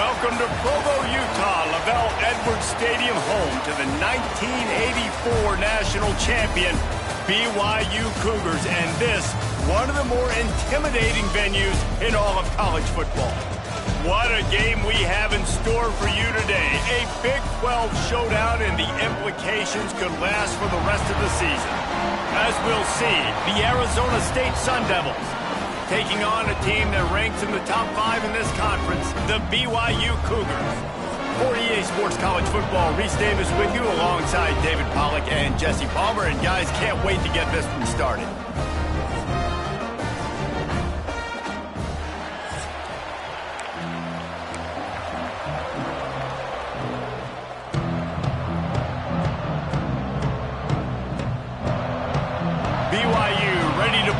Welcome to Provo, Utah, Lavelle Edwards Stadium, home to the 1984 national champion BYU Cougars, and this, one of the more intimidating venues in all of college football. What a game we have in store for you today. A Big 12 showdown, and the implications could last for the rest of the season. As we'll see, the Arizona State Sun Devils taking on a team that ranks in the top 5 in this conference, the BYU Cougars. For EA Sports College Football, Reese Davis with you alongside David Pollack and Jesse Palmer. And guys, can't wait to get this one started.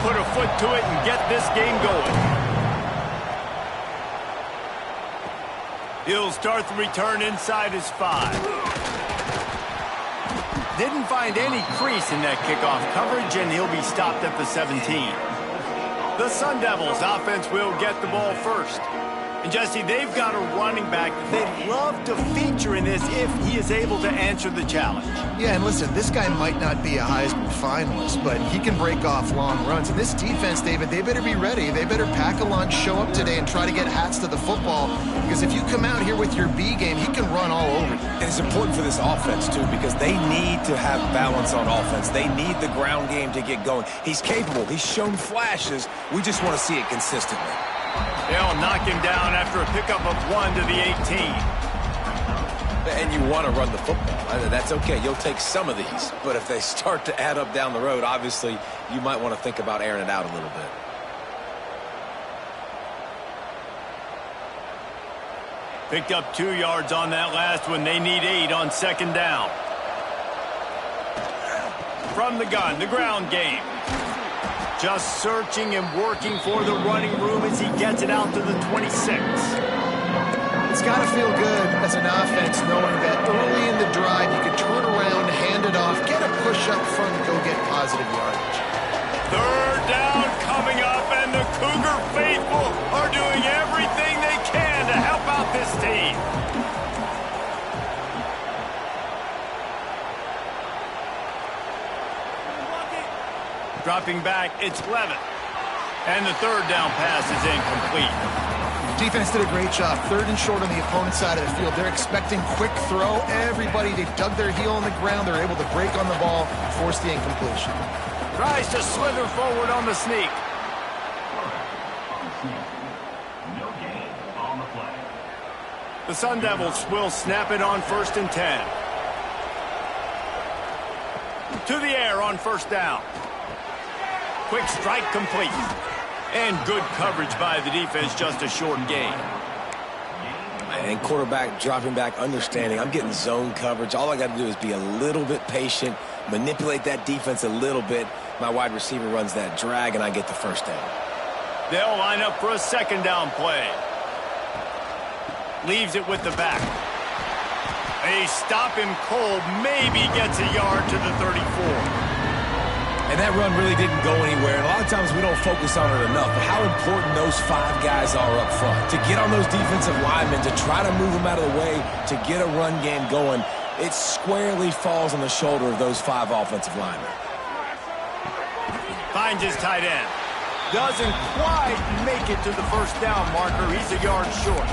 Put a foot to it and get this game going. He'll start the return inside his 5. Didn't find any crease in that kickoff coverage, and he'll be stopped at the 17. The Sun Devils offense will get the ball first. And Jesse, they've got a running back they'd love to feature in this if he is able to answer the challenge. Yeah, and listen, this guy might not be a Heisman finalist, but he can break off long runs. And this defense, David, they better be ready. They better pack a lunch, show up today, and try to get hats to the football. Because if you come out here with your B game, he can run all over you. And it's important for this offense, too, because they need to have balance on offense. They need the ground game to get going. He's capable. He's shown flashes. We just want to see it consistently. They'll knock him down after a pickup of 1 to the 18. And you want to run the football. That's okay. You'll take some of these. But if they start to add up down the road, obviously, you might want to think about airing it out a little bit. Picked up 2 yards on that last one. They need 8 on second down. From the gun, the ground game. Just searching and working for the running room as he gets it out to the 26. It's got to feel good as an offense knowing that early in the drive you can turn around, hand it off, get a push up front, and go get positive yardage. Third down coming up, and the Cougar faithful are doing everything they can to help out this team. Dropping back, it's Levitt. And the third down pass is incomplete. Defense did a great job. 3rd and short on the opponent's side of the field. They're expecting quick throw. Everybody, they dug their heel on the ground. They're able to break on the ball, force the incompletion. Tries to slither forward on the sneak. No gain on the play. The Sun Devils will snap it on 1st and 10. To the air on 1st down. Quick strike complete. And good coverage by the defense, just a short gain. And quarterback dropping back, understanding. I'm getting zone coverage. All I got to do is be a little bit patient, manipulate that defense a little bit. My wide receiver runs that drag, and I get the 1st down. They'll line up for a 2nd down play. Leaves it with the back. They stop him cold, maybe gets a yard to the 34. And that run really didn't go anywhere. And a lot of times we don't focus on it enough. But how important those 5 guys are up front. To get on those defensive linemen, to try to move them out of the way, to get a run game going, it squarely falls on the shoulder of those 5 offensive linemen. Finds his tight end. Doesn't quite make it to the 1st down marker. He's a yard short.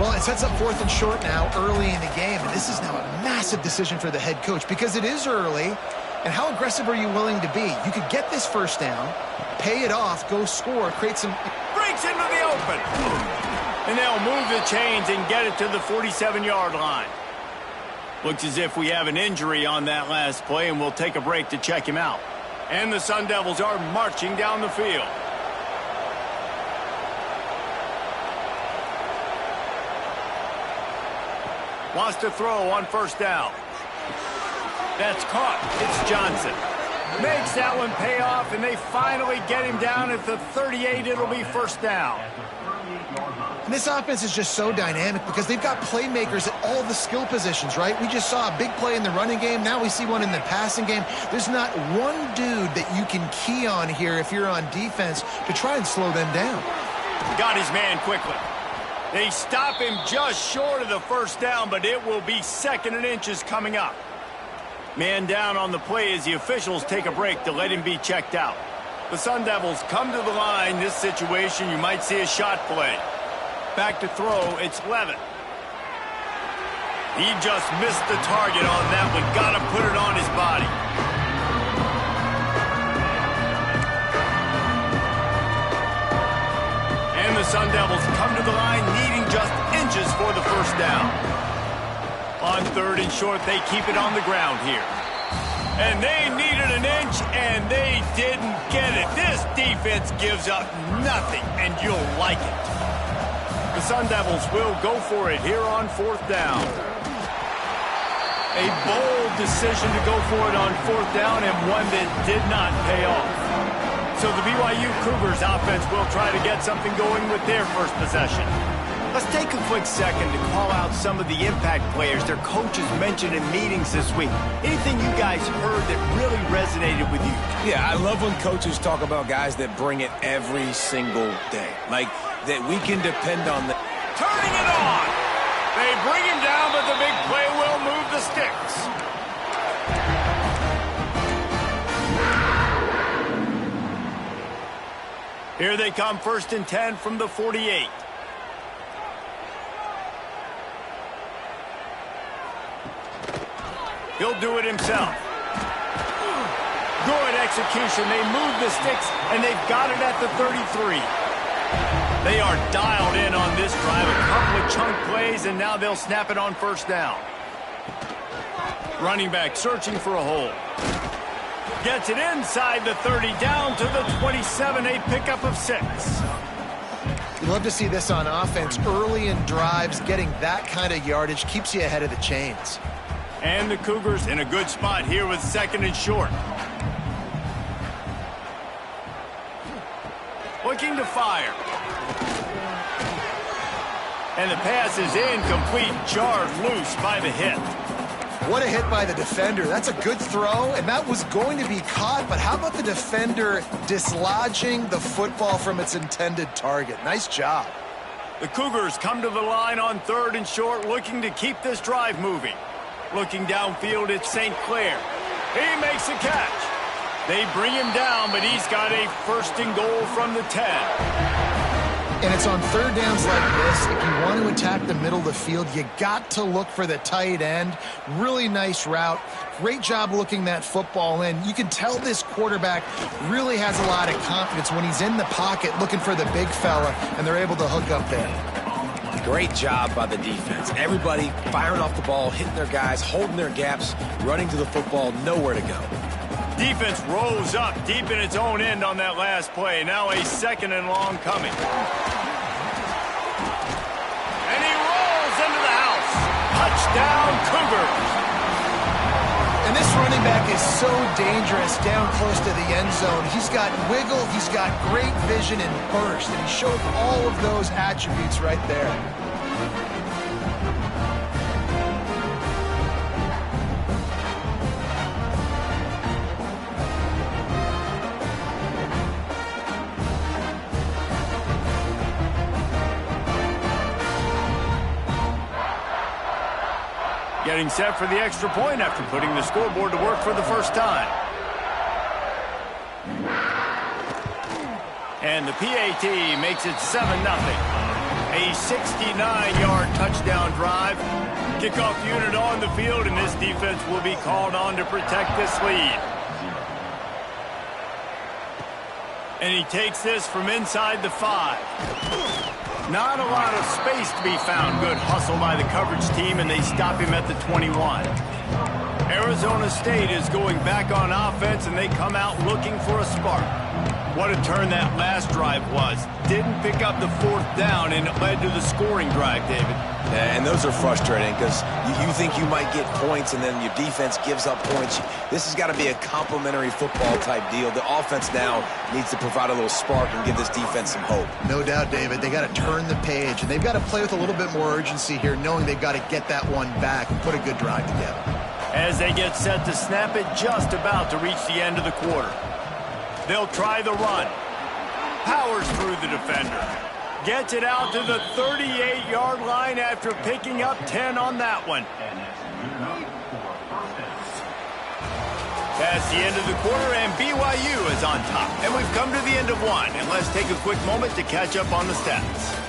Well, it sets up 4th and short now early in the game. And this is now a massive decision for the head coach because it is early. And how aggressive are you willing to be? You could get this 1st down, pay it off, go score, create some... Breaks into the open. And they'll move the chains and get it to the 47-yard line. Looks as if we have an injury on that last play, and we'll take a break to check him out. And the Sun Devils are marching down the field. Wants to throw on 1st down. That's caught. It's Johnson. Makes that one pay off, and they finally get him down at the 38. It'll be 1st down. And this offense is just so dynamic because they've got playmakers at all the skill positions, right? We just saw a big play in the running game. Now we see one in the passing game. There's not one dude that you can key on here if you're on defense to try and slow them down. Got his man quickly. They stop him just short of the first down, but it will be 2nd and inches coming up. Man down on the play as the officials take a break to let him be checked out. The Sun Devils come to the line. This situation, you might see a shot play. Back to throw, it's Levitt. He just missed the target on that one. Got to put it on his body. And the Sun Devils come to the line needing just inches for the first down. On 3rd and short, they keep it on the ground here. And they needed an inch, and they didn't get it. This defense gives up nothing, and you'll like it. The Sun Devils will go for it here on 4th down. A bold decision to go for it on 4th down, and one that did not pay off. So the BYU Cougars offense will try to get something going with their first possession. Let's take a quick second to call out some of the impact players their coaches mentioned in meetings this week. Anything you guys heard that really resonated with you? Yeah, I love when coaches talk about guys that bring it every single day. Like, that we can depend on them. Turning it on! They bring him down, but the big play will move the sticks. Here they come, 1st and 10 from the 48. He'll do it himself. Good execution. They move the sticks, and they've got it at the 33. They are dialed in on this drive. A couple of chunk plays, and now they'll snap it on 1st down. Running back searching for a hole. Gets it inside the 30, down to the 27, a pickup of 6. You love to see this on offense. Early in drives, getting that kind of yardage keeps you ahead of the chains. And the Cougars in a good spot here with 2nd and short. Looking to fire. And the pass is incomplete, jarred loose by the hit. What a hit by the defender. That's a good throw, and that was going to be caught, but how about the defender dislodging the football from its intended target? Nice job. The Cougars come to the line on 3rd and short, looking to keep this drive moving. Looking downfield, it's St. Clair. He makes a catch. They bring him down, but he's got a 1st and goal from the 10. And it's on 3rd downs like this. If you want to attack the middle of the field, you got to look for the tight end. Really nice route. Great job looking that football in. You can tell this quarterback really has a lot of confidence when he's in the pocket looking for the big fella, and they're able to hook up there. Great job by the defense. Everybody firing off the ball, hitting their guys, holding their gaps, running to the football, nowhere to go. Defense rose up deep in its own end on that last play. Now a 2nd and long coming. And he rolls into the house. Touchdown, Cougars. And this running back is so dangerous down close to the end zone. He's got wiggle, he's got great vision and burst, and he showed all of those attributes right there. Getting set for the extra point after putting the scoreboard to work for the first time. And the PAT makes it 7-0. A 69-yard touchdown drive. Kickoff unit on the field, and this defense will be called on to protect this lead. And he takes this from inside the 5. Not a lot of space to be found. Good hustle by the coverage team, and they stop him at the 21. Arizona State is going back on offense, and they come out looking for a spark. What a turn that last drive was. Didn't pick up the 4th down, and it led to the scoring drive, David. Yeah, and those are frustrating because you think you might get points, and then your defense gives up points. This has got to be a complementary football type deal. The offense now needs to provide a little spark and give this defense some hope. No doubt, David. They got to turn the page, and they've got to play with a little bit more urgency here, knowing they've got to get that one back and put a good drive together. As they get set to snap it, just about to reach the end of the quarter. They'll try the run. Powers through the defender. Gets it out to the 38-yard line after picking up 10 on that one. That's the end of the quarter, and BYU is on top. And we've come to the end of one, and let's take a quick moment to catch up on the stats.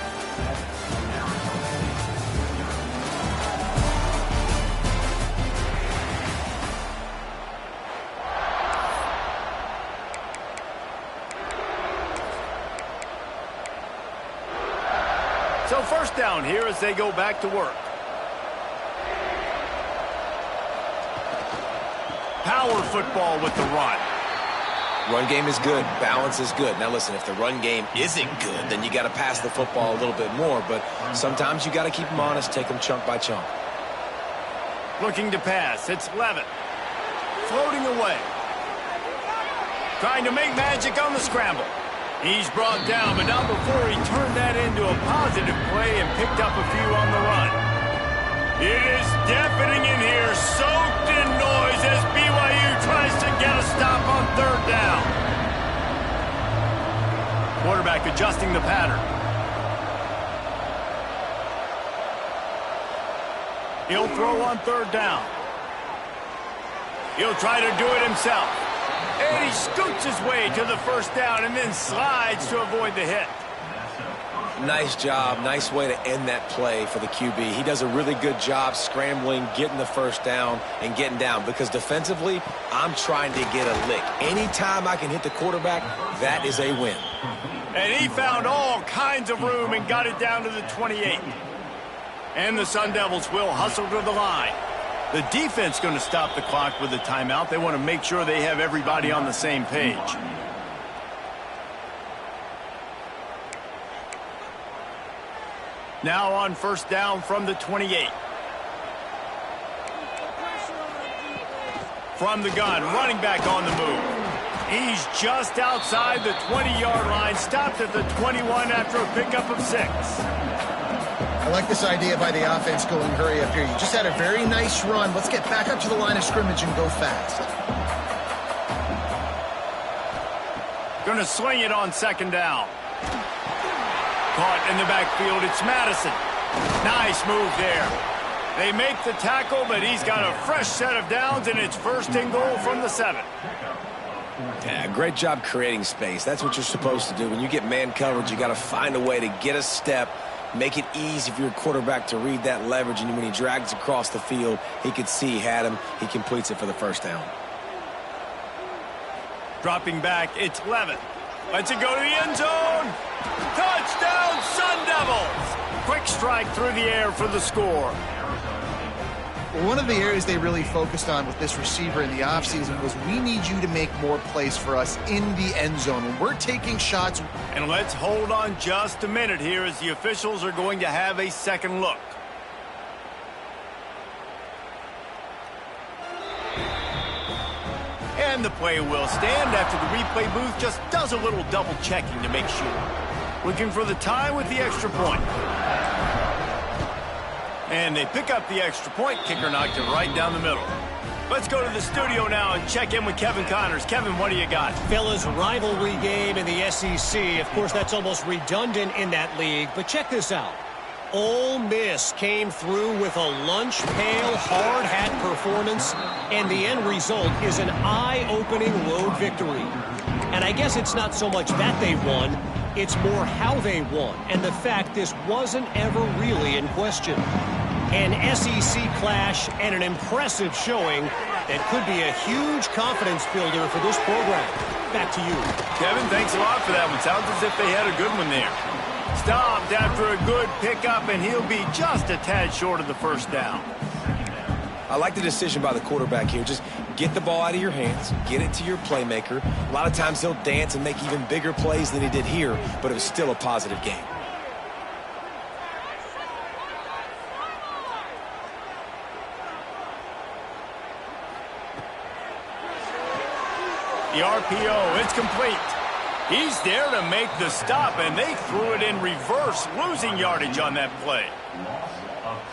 So first down here as they go back to work. Power football with the run. Run game is good. Balance is good. Now listen, if the run game isn't good, then you got to pass the football a little bit more. But sometimes you got to keep them honest, take them chunk by chunk. Looking to pass. It's Levitt. Floating away. Trying to make magic on the scramble. He's brought down, but not before he turned that into a positive play and picked up a few on the run. It is deafening in here, soaked in noise as BYU tries to get a stop on third down. Quarterback adjusting the pattern. He'll throw on third down. He'll try to do it himself. And he scoots his way to the first down and then slides to avoid the hit. Nice job. Nice way to end that play for the QB. He does a really good job scrambling, getting the first down, and getting down. Because defensively, I'm trying to get a lick. Anytime I can hit the quarterback, that is a win. And he found all kinds of room and got it down to the 28. And the Sun Devils will hustle to the line. The defense going to stop the clock with a timeout. They want to make sure they have everybody on the same page. Now on first down from the 28. From the gun, running back on the move. He's just outside the 20-yard line, stopped at the 21 after a pickup of 6. I like this idea by the offense going hurry up here. You just had a very nice run. Let's get back up to the line of scrimmage and go fast. Going to sling it on second down. Caught in the backfield. It's Madison. Nice move there. They make the tackle, but he's got a fresh set of downs, and it's first and goal from the 7. Yeah, great job creating space. That's what you're supposed to do. When you get man coverage, you got to find a way to get a step, make it easy for your quarterback to read that leverage, and when he drags across the field, he could see he had him. He completes it for the first down. Dropping back, it's Levitt. Lets it go to the end zone. Touchdown, Sun Devils! Quick strike through the air for the score. Well, one of the areas they really focused on with this receiver in the offseason was we need you to make more plays for us in the end zone. When we're taking shots. And let's hold on just a minute here as the officials are going to have a second look. And the play will stand after the replay booth just does a little double checking to make sure. Looking for the tie with the extra point. And they pick up the extra point. Kicker knocked it right down the middle. Let's go to the studio now and check in with Kevin Connors. Kevin, what do you got? Fellas, rivalry game in the SEC. Of course, that's almost redundant in that league. But check this out. Ole Miss came through with a lunch pail, hard hat performance, and the end result is an eye-opening road victory. And I guess it's not so much that they won, it's more how they won, and the fact this wasn't ever really in question. An SEC clash and an impressive showing that could be a huge confidence builder for this program. Back to you. Kevin, thanks a lot for that one. Sounds as if they had a good one there. Stopped after a good pickup, and he'll be just a tad short of the first down. I like the decision by the quarterback here. Just get the ball out of your hands, get it to your playmaker. A lot of times he'll dance and make even bigger plays than he did here, but it was still a positive game. The RPO, it's complete. He's there to make the stop, and they threw it in reverse, losing yardage on that play.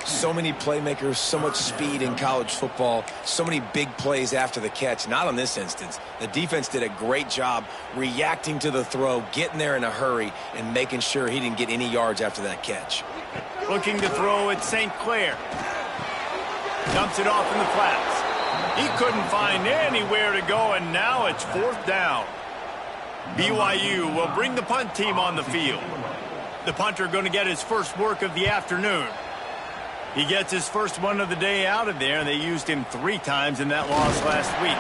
So many playmakers, so much speed in college football, so many big plays after the catch. Not in this instance. The defense did a great job reacting to the throw, getting there in a hurry, and making sure he didn't get any yards after that catch. Looking to throw at St. Clair. Dumps it off in the flats. He couldn't find anywhere to go, and now it's 4th down. BYU will bring the punt team on the field. The punter going to get his first work of the afternoon. He gets his first one of the day out of there, and they used him 3 times in that loss last week.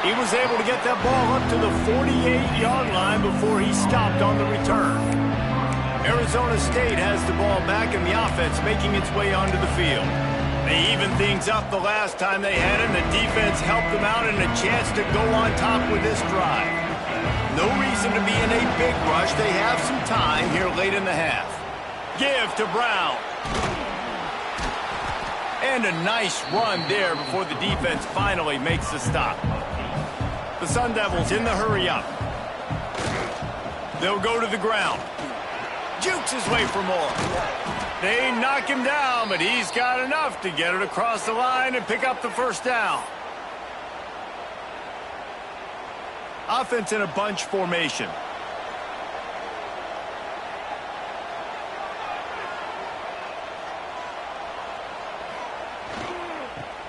He was able to get that ball up to the 48-yard line before he stopped on the return. Arizona State has the ball back, and the offense making its way onto the field. They evened things up the last time they had him. The defense helped them out, and a chance to go on top with this drive. No reason to be in a big rush. They have some time here late in the half. Give to Brown. And a nice run there before the defense finally makes the stop. The Sun Devils in the hurry up. They'll go to the ground. Jukes his way for more. They knock him down, but he's got enough to get it across the line and pick up the first down. Offense in a bunch formation.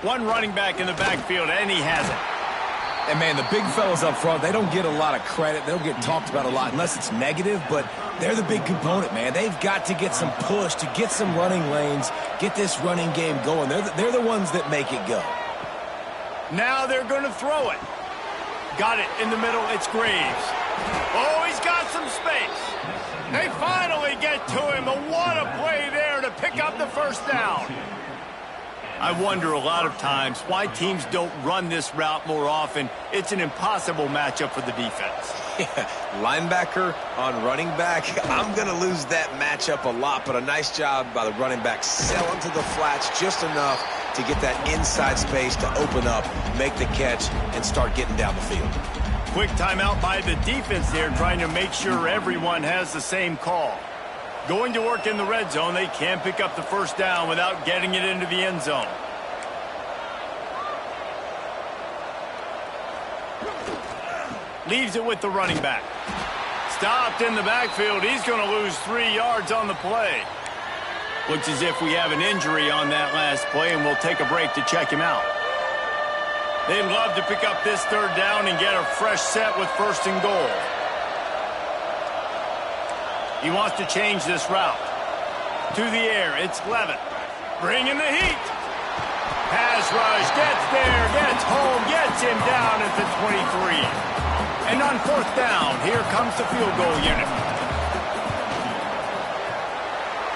One running back in the backfield, and he has it. And, man, the big fellas up front, they don't get a lot of credit. They don't get talked about a lot unless it's negative, but they're the big component, man. They've got to get some push, to get some running lanes, get this running game going. They're the ones that make it go. Now they're going to throw it. Got it in the middle. It's Graves. Oh, he's got some space. They finally get to him. But what a play there to pick up the first down. I wonder a lot of times why teams don't run this route more often. It's an impossible matchup for the defense. Yeah, linebacker on running back. I'm going to lose that matchup a lot, but a nice job by the running back selling to the flats just enough to get that inside space to open up, make the catch, and start getting down the field. Quick timeout by the defense there, trying to make sure everyone has the same call. Going to work in the red zone, they can pick up the first down without getting it into the end zone. Leaves it with the running back. Stopped in the backfield. He's going to lose 3 yards on the play. Looks as if we have an injury on that last play, and we'll take a break to check him out. They'd love to pick up this 3rd down and get a fresh set with 1st and goal. He wants to change this route. To the air, it's Levitt. Bringing the heat. Pass rush, gets there, gets home, gets him down at the 23. And on 4th down, here comes the field goal unit.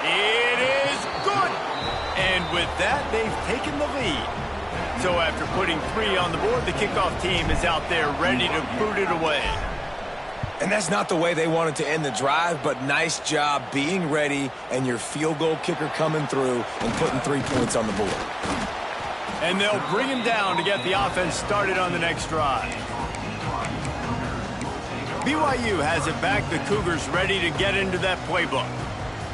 It is good. And with that, they've taken the lead. So after putting 3 on the board, the kickoff team is out there ready to boot it away. And that's not the way they wanted to end the drive, but nice job being ready and your field goal kicker coming through and putting 3 points on the board. And they'll bring him down to get the offense started on the next drive. BYU has it back. The Cougars ready to get into that playbook.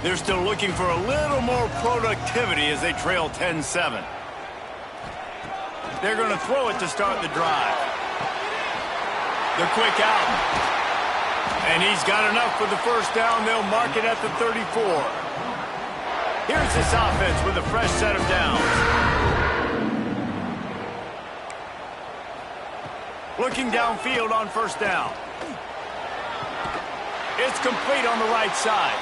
They're still looking for a little more productivity as they trail 10-7. They're going to throw it to start the drive. The quick out. And he's got enough for the first down. They'll mark it at the 34. Here's this offense with a fresh set of downs. Looking downfield on 1st down. It's complete on the right side.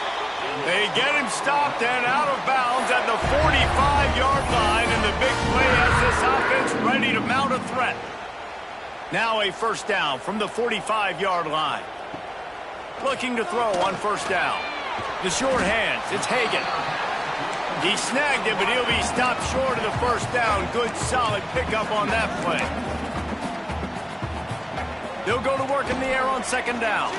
They get him stopped and out of bounds at the 45-yard line, and the big play has this offense ready to mount a threat. Now a 1st down from the 45-yard line. Looking to throw on 1st down. The short hands, it's Hagan. He snagged it, but he'll be stopped short of the 1st down. Good, solid pickup on that play. They'll go to work in the air on 2nd down.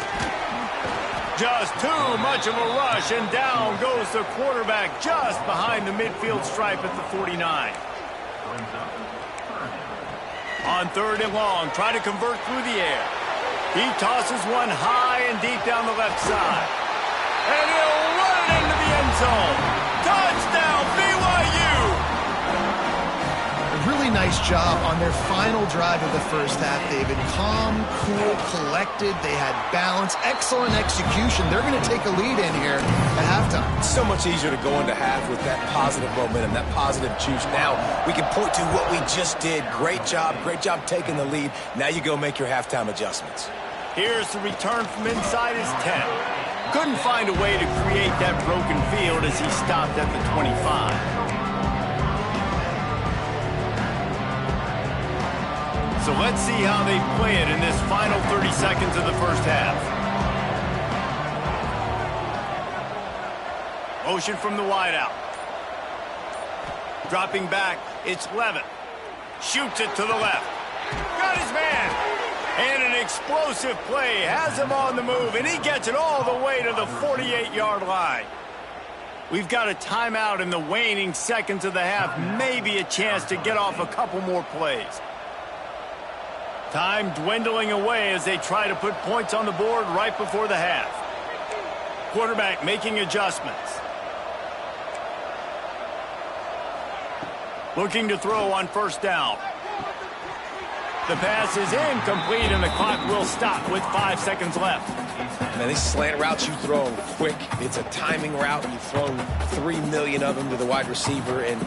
Just too much of a rush, and down goes the quarterback just behind the midfield stripe at the 49. On 3rd and long, try to convert through the air. He tosses one high and deep down the left side. And he'll run it into the end zone. Touchdown, BYU! really nice job on their final drive of the first half, David. Calm, cool, collected. They had balance, excellent execution. They're going to take a lead in here at halftime. It's so much easier to go into half with that positive momentum, that positive juice. Now we can point to what we just did. Great job taking the lead. Now you go make your halftime adjustments. Here's the return from inside his 10. Couldn't find a way to create that broken field as he stopped at the 25. So let's see how they play it in this final 30 seconds of the first half. Motion from the wideout. Dropping back, it's Levitt. Shoots it to the left. Got his man. And an explosive play has him on the move, and he gets it all the way to the 48-yard line. We've got a timeout in the waning seconds of the half. Maybe a chance to get off a couple more plays. Time dwindling away as they try to put points on the board right before the half. Quarterback making adjustments. Looking to throw on first down. The pass is incomplete, and the clock will stop with 5 seconds left. Man, these slant routes you throw them quick. It's a timing route. You've thrown 3 million of them to the wide receiver, and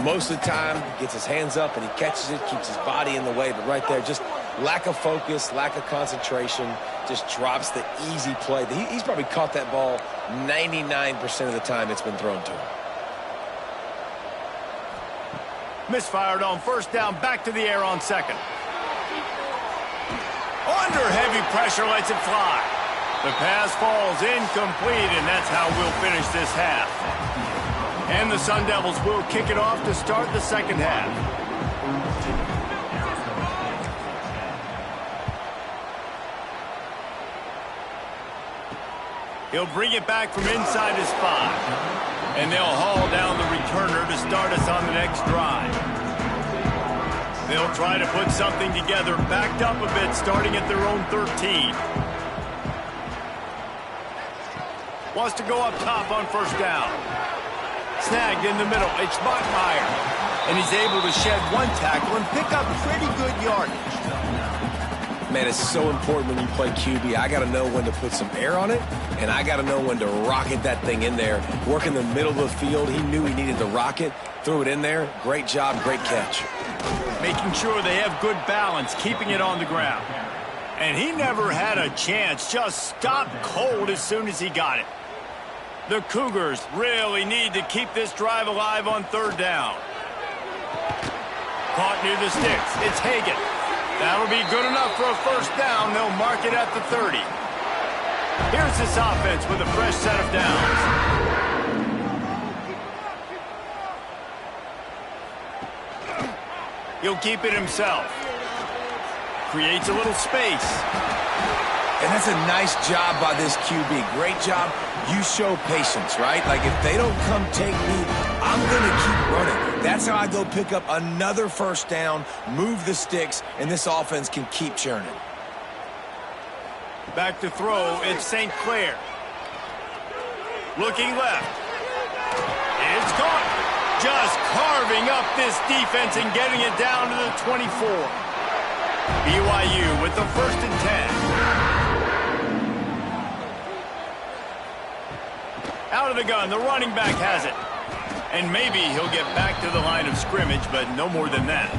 most of the time he gets his hands up and he catches it, keeps his body in the way. But right there, just lack of focus, lack of concentration, just drops the easy play. He's probably caught that ball 99% of the time it's been thrown to him. Misfired on first down, back to the air on second. Under heavy pressure, lets it fly. The pass falls incomplete, and that's how we'll finish this half. And the Sun Devils will kick it off to start the second half. He'll bring it back from inside his 5. And they'll haul down the returner to start us on the next drive. They'll try to put something together, backed up a bit, starting at their own 13. Wants to go up top on first down. Snagged in the middle. It's Bachmeier. And he's able to shed one tackle and pick up pretty good yardage. Man, it's so important when you play QB. I got to know when to put some air on it, and I got to know when to rocket that thing in there. Work in the middle of the field. He knew he needed to rocket. Threw it in there. Great job, great catch. Making sure they have good balance, keeping it on the ground. And he never had a chance. Just stopped cold as soon as he got it. The Cougars really need to keep this drive alive on third down. Caught near the sticks. It's Hagan. That'll be good enough for a first down. They'll mark it at the 30. Here's this offense with a fresh set of downs. He'll keep it himself. Creates a little space. And that's a nice job by this QB. Great job. You show patience, right? Like, if they don't come take me, I'm going to keep running. That's how I go pick up another first down, move the sticks, and this offense can keep churning. Back to throw, it's St. Clair. Looking left. It's gone. Just carving up this defense and getting it down to the 24. BYU with the 1st and 10. Out of the gun, the running back has it. And maybe he'll get back to the line of scrimmage, but no more than that.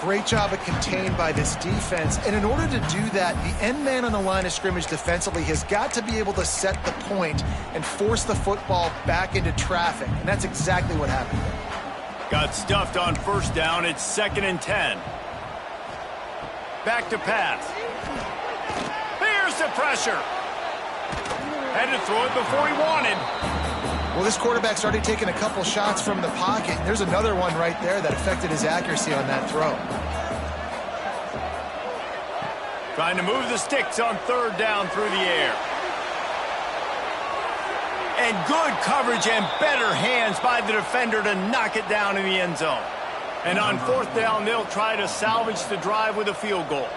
Great job of contained by this defense. And in order to do that, the end man on the line of scrimmage defensively has got to be able to set the point and force the football back into traffic. And that's exactly what happened there. Got stuffed on first down. It's 2nd and 10. Back to pass. There's the pressure. Had to throw it before he wanted. Well, this quarterback's already taken a couple shots from the pocket. There's another one right there that affected his accuracy on that throw. Trying to move the sticks on third down through the air. And good coverage and better hands by the defender to knock it down in the end zone. And on fourth down, they'll try to salvage the drive with a field goal.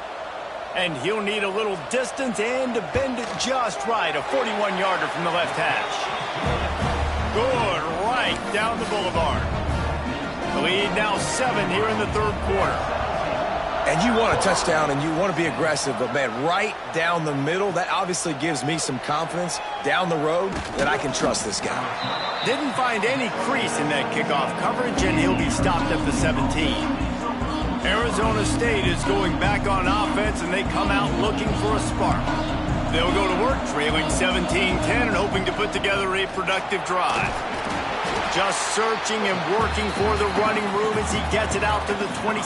And he'll need a little distance and to bend it just right. A 41-yarder from the left hash. Good right down the boulevard. The lead now 7 here in the third quarter. And you want a touchdown and you want to be aggressive, but, man, right down the middle, that obviously gives me some confidence down the road that I can trust this guy. Didn't find any crease in that kickoff coverage, and he'll be stopped at the 17. Arizona State is going back on offense, and they come out looking for a spark. They'll go to work trailing 17-10 and hoping to put together a productive drive. Just searching and working for the running room as he gets it out to the 20.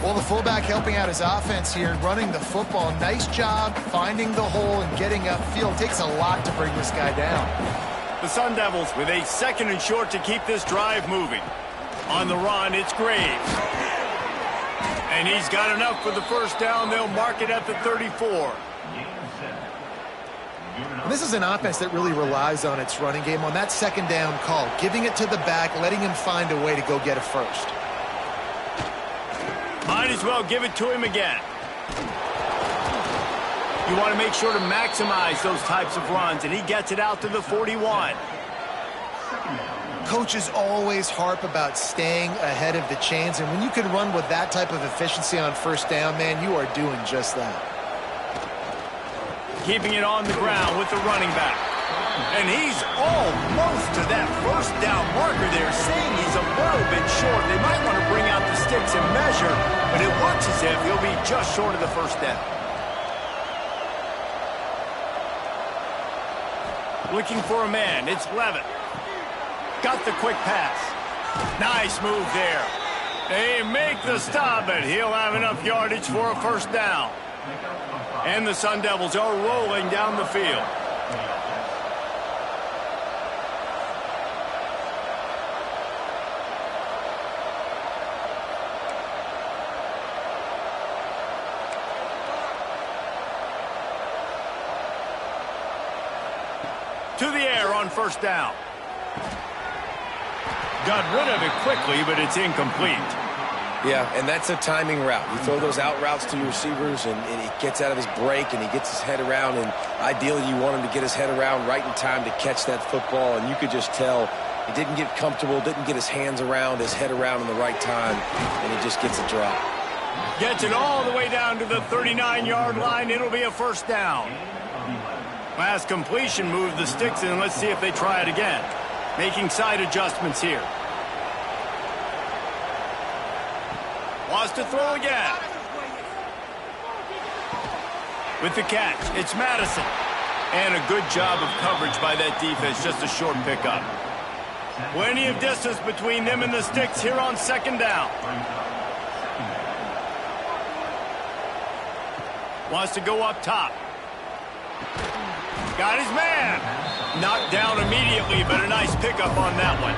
Well, the fullback helping out his offense here, running the football. Nice job finding the hole and getting upfield. Takes a lot to bring this guy down. The Sun Devils with a 2nd and short to keep this drive moving. On the run, it's Graves. And he's got enough for the first down. They'll mark it at the 34. And this is an offense that really relies on its running game on that 2nd down call, giving it to the back, letting him find a way to go get a first. Might as well give it to him again. You want to make sure to maximize those types of runs, and he gets it out to the 41. Coaches always harp about staying ahead of the chains, and when you can run with that type of efficiency on first down, man, you are doing just that. Keeping it on the ground with the running back. And he's almost to that first down marker there, saying he's a little bit short. They might want to bring out the sticks and measure, but it looks as if he'll be just short of the first down. Looking for a man, it's Levitt. Got the quick pass. Nice move there. They make the stop, but he'll have enough yardage for a first down. And the Sun Devils are rolling down the field. To the air on first down. Got rid of it quickly, but it's incomplete. Yeah, and that's a timing route. You throw those out routes to your receivers, and he gets out of his break, and he gets his head around, and ideally you want him to get his head around right in time to catch that football, and you could just tell he didn't get comfortable, didn't get his hands around, his head around in the right time, and he just gets a drop. Gets it all the way down to the 39-yard line. It'll be a first down. Last completion moved the sticks in. Let's see if they try it again. Making side adjustments here. Wants to throw again. With the catch, it's Madison. And a good job of coverage by that defense. Just a short pickup. Plenty of distance between them and the sticks here on second down. Wants to go up top. Got his man. Knocked down immediately, but a nice pickup on that one.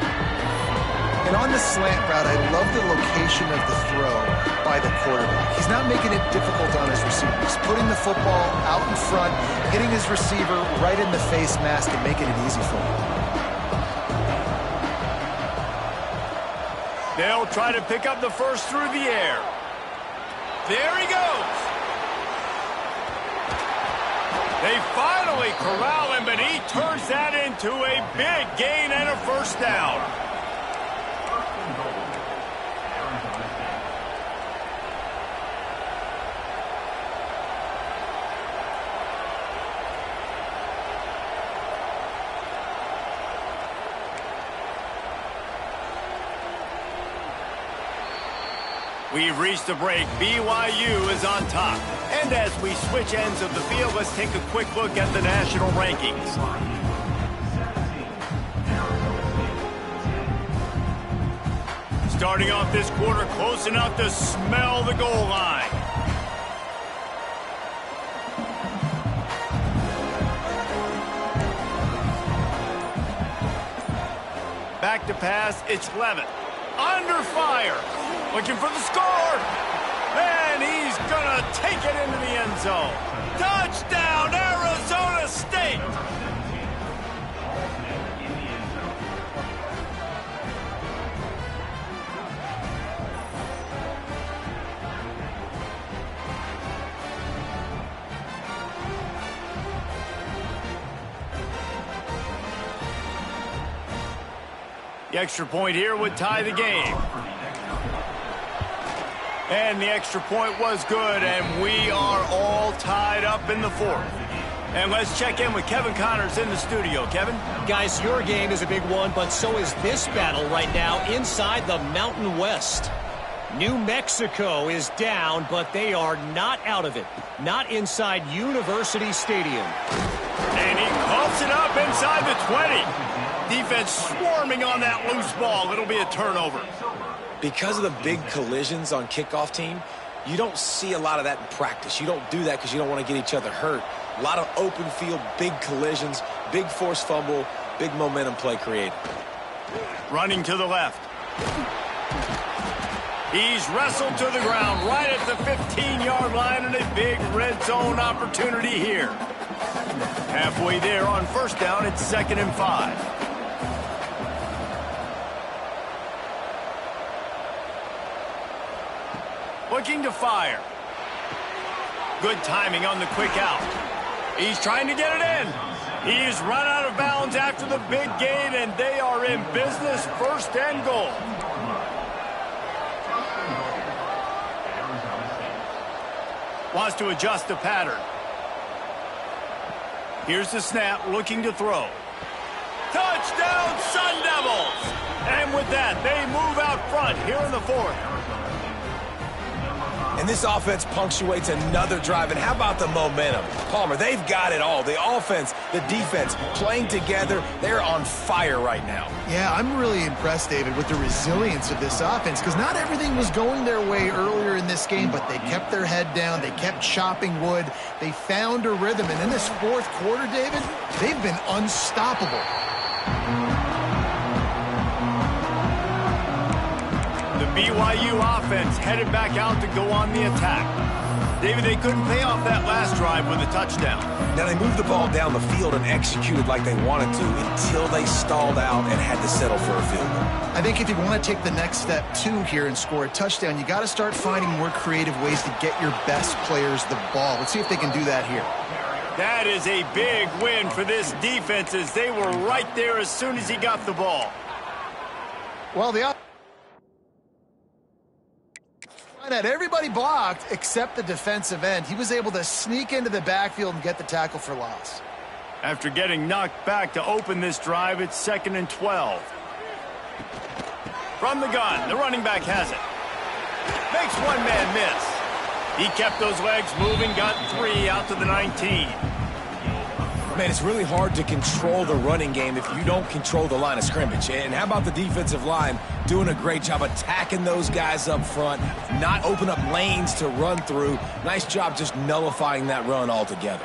And on the slant route, I love the location of the throw by the quarterback. He's not making it difficult on his receiver. He's putting the football out in front, hitting his receiver right in the face mask and making it easy for him. They'll try to pick up the first through the air. There he goes. They finally corral him, but he turns that into a big gain and a first down. We've reached the break. BYU is on top. And as we switch ends of the field, let's take a quick look at the national rankings. Starting off this quarter close enough to smell the goal line. Back to pass, it's Levitt. Under fire. Looking for the score. And he's going to take it into the end zone. Touchdown, Arizona State. The extra point here would tie the game. And the extra point was good, and we are all tied up in the fourth. And let's check in with Kevin Connors in the studio. Kevin? Guys, your game is a big one, but so is this battle right now inside the Mountain West. New Mexico is down, but they are not out of it. Not inside University Stadium. And he coughs it up inside the 20. Defense swarming on that loose ball. It'll be a turnover. Because of the big collisions on kickoff team, you don't see a lot of that in practice. You don't do that because you don't want to get each other hurt. A lot of open field, big collisions, big forced fumble, big momentum play created. Running to the left. He's wrestled to the ground right at the 15-yard line, and a big red zone opportunity here. Halfway there on first down, it's 2nd and 5. Looking to fire. Good timing on the quick out. He's trying to get it in. He's run out of bounds after the big gain, and they are in business, 1st and goal. Wants to adjust the pattern. Here's the snap, looking to throw. Touchdown, Sun Devils! And with that, they move out front here in the fourth. And this offense punctuates another drive. And how about the momentum? Palmer, they've got it all. The offense, the defense, playing together. They're on fire right now. Yeah, I'm really impressed, David, with the resilience of this offense, because not everything was going their way earlier in this game, but they kept their head down. They kept chopping wood. They found a rhythm. And in this fourth quarter, David, they've been unstoppable. The BYU offense headed back out to go on the attack. David, they couldn't pay off that last drive with a touchdown. Now, they moved the ball down the field and executed like they wanted to until they stalled out and had to settle for a field goal. I think if you want to take the next step, too, here and score a touchdown, you got to start finding more creative ways to get your best players the ball. Let's see if they can do that here. That is a big win for this defense, as they were right there as soon as he got the ball. Well, the had everybody blocked except the defensive end. He was able to sneak into the backfield and get the tackle for loss. After getting knocked back to open this drive, it's 2nd and 12. From the gun, the running back has it. Makes one man miss. He kept those legs moving, got 3 out to the 19. Man, it's really hard to control the running game if you don't control the line of scrimmage. And how about the defensive line doing a great job attacking those guys up front, not open up lanes to run through. Nice job just nullifying that run altogether.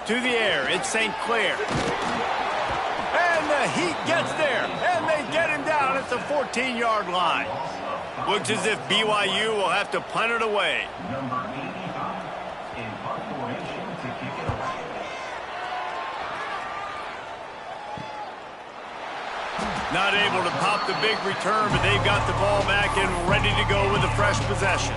To the air, it's St. Clair. And the heat gets there, and they get him down at the 14-yard line. Looks as if BYU will have to punt it away. Number 85 in punt formation to kick it away. Not able to pop the big return, but they've got the ball back and ready to go with a fresh possession.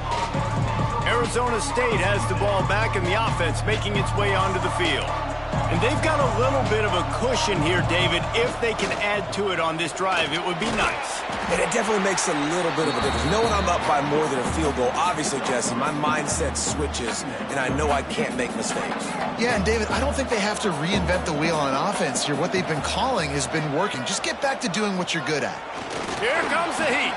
Arizona State has the ball back, and the offense making its way onto the field. And they've got a little bit of a cushion here, David. If they can add to it on this drive, it would be nice. And it definitely makes a little bit of a difference. You know when I'm up by more than a field goal, obviously, Jesse, my mindset switches, and I know I can't make mistakes. Yeah, and David, I don't think they have to reinvent the wheel on offense here. What they've been calling has been working. Just get back to doing what you're good at. Here comes the heat.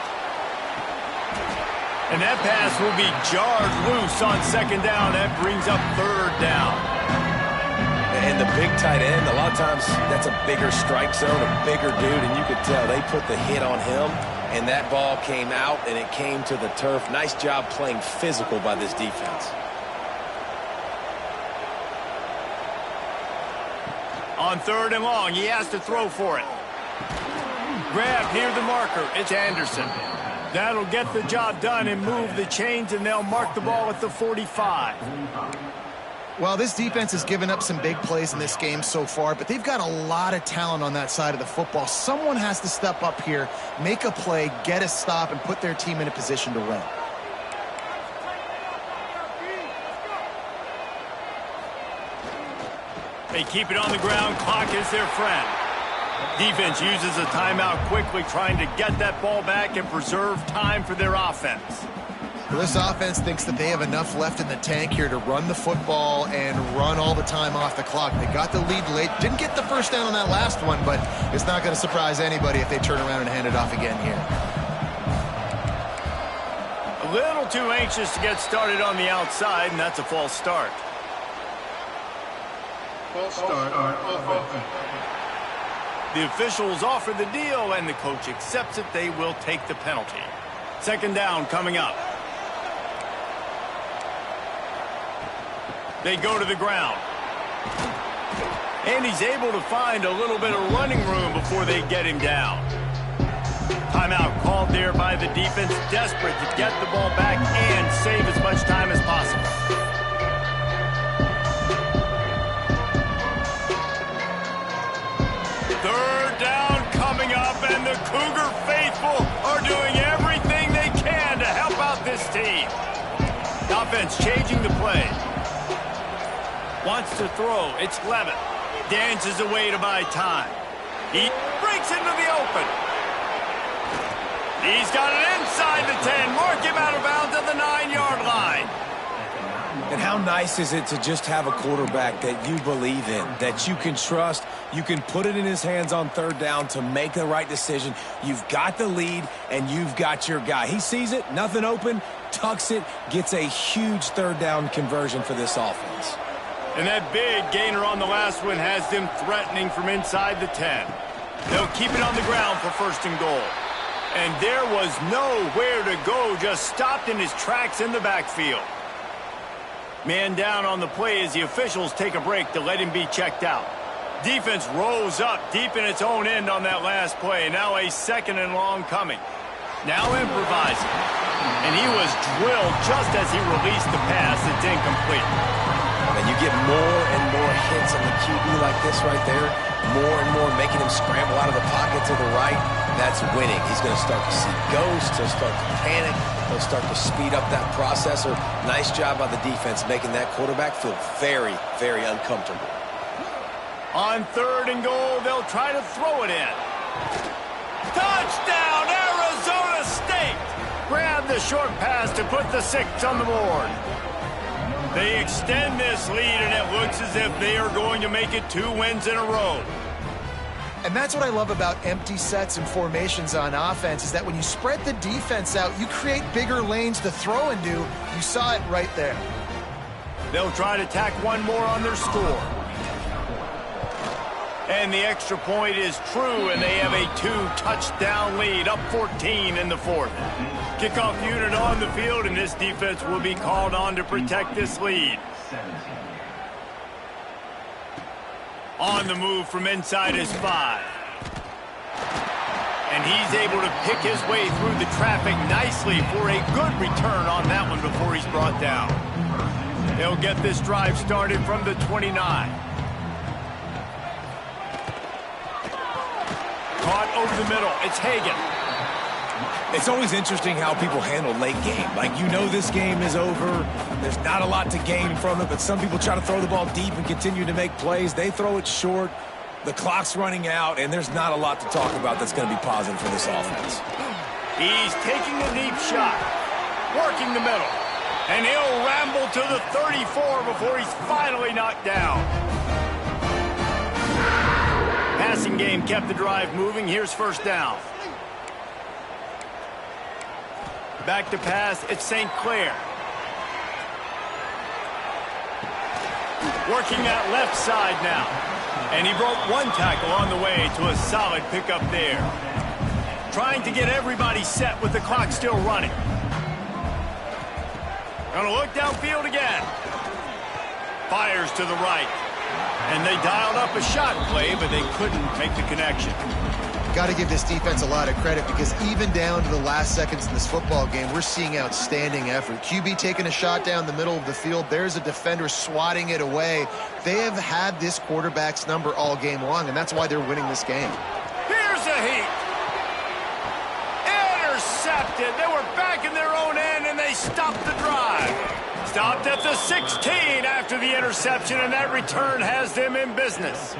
And that pass will be jarred loose on 2nd down. That brings up 3rd down. And the big tight end, a lot of times that's a bigger strike zone, a bigger dude, and you could tell they put the hit on him, and that ball came out, and it came to the turf. Nice job playing physical by this defense. On 3rd and long, he has to throw for it. Grab near the marker. It's Anderson. That'll get the job done and move the chains, and they'll mark the ball at the 45. Well, this defense has given up some big plays in this game so far, but they've got a lot of talent on that side of the football. Someone has to step up here, make a play, get a stop, and put their team in a position to win. They keep it on the ground. Clock is their friend. Defense uses a timeout quickly, trying to get that ball back and preserve time for their offense. Well, this offense thinks that they have enough left in the tank here to run the football and run all the time off the clock. They got the lead late. Didn't get the first down on that last one, but it's not going to surprise anybody if they turn around and hand it off again here. A little too anxious to get started on the outside, and that's a false start. False start on offense. The officials offer the deal, and the coach accepts it. They will take the penalty. Second down coming up. They go to the ground. And he's able to find a little bit of running room before they get him down. Timeout called there by the defense, desperate to get the ball back and save as much time as possible. Third down coming up, and the Cougar faithful are doing everything they can to help out this team. Offense changing the play. Wants to throw. It's Levitt. Dances away to buy time. He breaks into the open. He's got it inside the 10. Mark him out of bounds at the 9-yard line. And how nice is it to just have a quarterback that you believe in, that you can trust, you can put it in his hands on third down to make the right decision. You've got the lead, and you've got your guy. He sees it, nothing open, tucks it, gets a huge third down conversion for this offense. And that big gainer on the last one has them threatening from inside the 10. They'll keep it on the ground for first and goal. And there was nowhere to go, just stopped in his tracks in the backfield. Man down on the play as the officials take a break to let him be checked out. Defense rolls up deep in its own end on that last play. Now a second and long coming. Now improvising. And he was drilled just as he released the pass. It's incomplete. And you get more and more hits on the QB like this right there, more and more making him scramble out of the pocket to the right. That's winning. He's going to start to see ghosts. He'll start to panic. He'll start to speed up that processor. Nice job by the defense making that quarterback feel very, very uncomfortable. On third and goal, they'll try to throw it in. Touchdown, Arizona State! Grab the short pass to put the 6 on the board. They extend this lead, and it looks as if they are going to make it 2 wins in a row. And that's what I love about empty sets and formations on offense, is that when you spread the defense out, you create bigger lanes to throw into. You saw it right there. They'll try to tack one more on their score. And the extra point is true, and they have a 2-touchdown lead, up 14 in the fourth. Kickoff unit on the field, and this defense will be called on to protect this lead. On the move from inside his 5. And he's able to pick his way through the traffic nicely for a good return on that one before he's brought down. They'll get this drive started from the 29. Caught over the middle. It's Hagan. It's always interesting how people handle late game. Like, you know this game is over. There's not a lot to gain from it, but some people try to throw the ball deep and continue to make plays. They throw it short. The clock's running out, and there's not a lot to talk about that's going to be positive for this offense. He's taking a deep shot, working the middle, and he'll ramble to the 34 before he's finally knocked down. Passing game kept the drive moving. Here's first down. Back to pass, it's St. Clair. Working that left side now. And he broke one tackle on the way to a solid pickup there. Trying to get everybody set with the clock still running. Gonna look downfield again. Fires to the right. And they dialed up a shot play, but they couldn't make the connection. Got to give this defense a lot of credit, because even down to the last seconds in this football game, we're seeing outstanding effort. QB taking a shot down the middle of the field. There's a defender swatting it away. They have had this quarterback's number all game long, and that's why they're winning this game. Here's a heat. Intercepted. They were back in their own end, and they stopped the drive. Stopped at the 16 after the interception, and that return has them in business.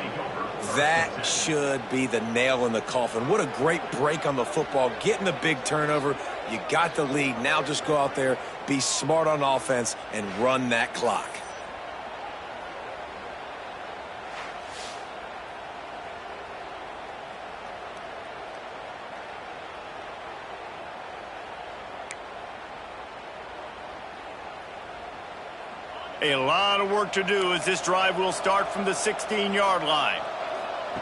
That should be the nail in the coffin. What a great break on the football, getting the big turnover. You got the lead. Now just go out there, be smart on offense, and run that clock. A lot of work to do as this drive will start from the 16-yard line.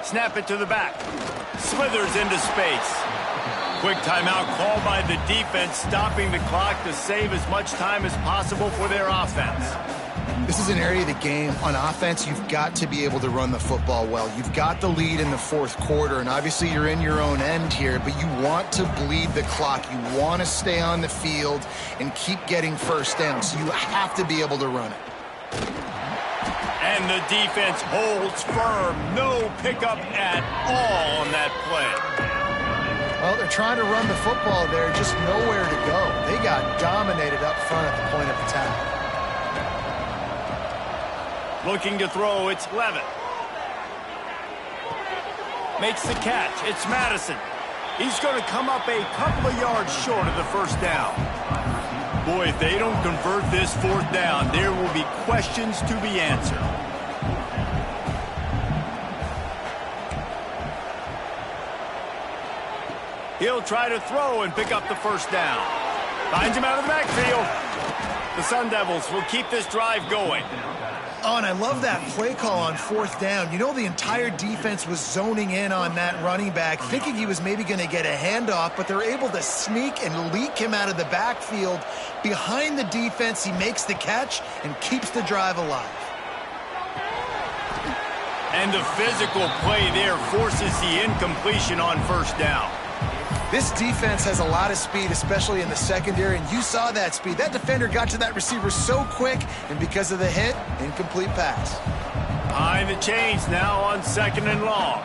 Snap it to the back. Slithers into space. Quick timeout called by the defense, stopping the clock to save as much time as possible for their offense. This is an area of the game. On offense, you've got to be able to run the football well. You've got the lead in the fourth quarter, and obviously you're in your own end here, but you want to bleed the clock. You want to stay on the field and keep getting first down, so you have to be able to run it. And the defense holds firm. No pickup at all on that play. Well, they're trying to run the football there, just nowhere to go. They got dominated up front at the point of attack. Looking to throw, it's Levitt. Makes the catch, it's Madison. He's going to come up a couple of yards short of the first down. Boy, if they don't convert this fourth down, there will be questions to be answered. He'll try to throw and pick up the first down. Finds him out of the backfield. The Sun Devils will keep this drive going. Oh, and I love that play call on fourth down. You know, the entire defense was zoning in on that running back, thinking he was maybe going to get a handoff, but they're able to sneak and leak him out of the backfield. Behind the defense, he makes the catch and keeps the drive alive. And the physical play there forces the incompletion on first down. This defense has a lot of speed, especially in the secondary, and you saw that speed. That defender got to that receiver so quick, and because of the hit, incomplete pass. Behind the chains now on 2nd and long.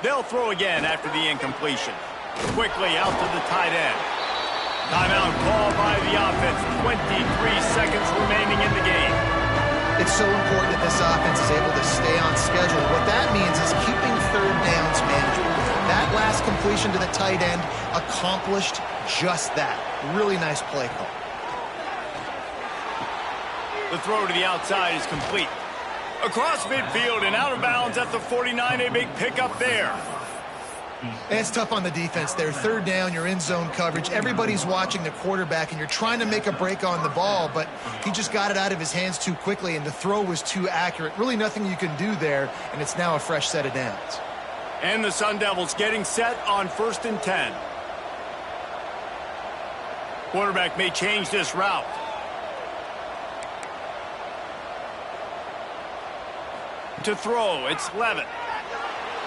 They'll throw again after the incompletion. Quickly out to the tight end. Timeout called by the offense. 23 seconds remaining in the game. It's so important that this offense is able to stay on schedule. What that means is keeping third downs manageable. That last completion to the tight end accomplished just that. Really nice play call. The throw to the outside is complete. Across midfield and out of bounds at the 49. A big pickup there. And it's tough on the defense there. Third down, you're in zone coverage. Everybody's watching the quarterback, and you're trying to make a break on the ball, but he just got it out of his hands too quickly, and the throw was too accurate. Really nothing you can do there, and it's now a fresh set of downs. And the Sun Devils getting set on 1st and 10. Quarterback may change this route. To throw, it's Levitt.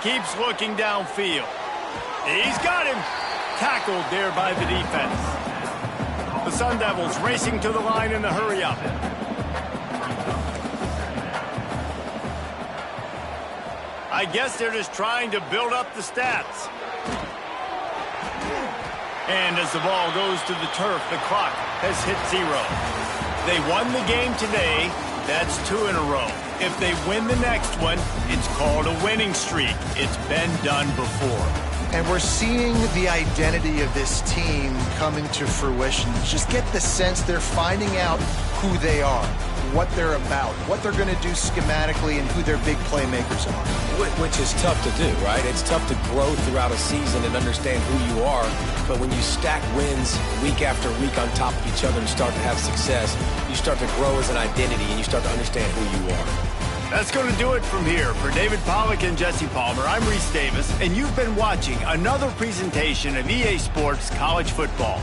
Keeps looking downfield. He's got him. Tackled there by the defense. The Sun Devils racing to the line in the hurry-up. I guess they're just trying to build up the stats. And as the ball goes to the turf, the clock has hit 0. They won the game today. That's 2 in a row. If they win the next one, it's called a winning streak. It's been done before. And we're seeing the identity of this team coming to fruition. Just get the sense they're finding out who they are, what they're about, what they're going to do schematically, and who their big playmakers are. Which is tough to do, right? It's tough to grow throughout a season and understand who you are. But when you stack wins week after week on top of each other and start to have success, you start to grow as an identity and you start to understand who you are. That's going to do it from here. For David Pollack and Jesse Palmer, I'm Reese Davis, and you've been watching another presentation of EA Sports College Football.